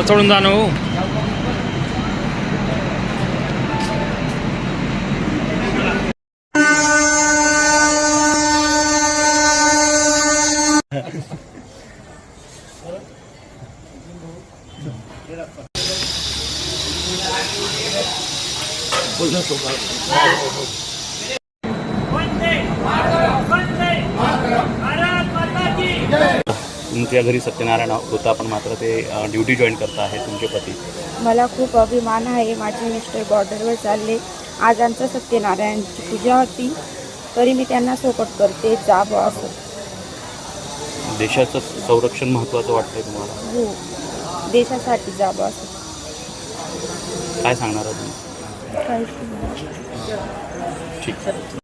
चढून जाणं हो. तुमच्या घरी सत्यनारायण होता पण मात्र ते ड्युटी जॉईन करता आहे तुमचे पती. मला खूप अभिमान आहे. माझे मिस्टर बॉर्डरवर चालले. आज आमचं सत्यनारायणची पूजा होती तरी मी त्यांना सपोर्ट करते. जावं असं. देशाचं संरक्षण महत्त्वाचं वाटतंय तुम्हाला? हो, देशासाठी जावं असं. काय सांगणार तुम्ही? काहीच ठीक.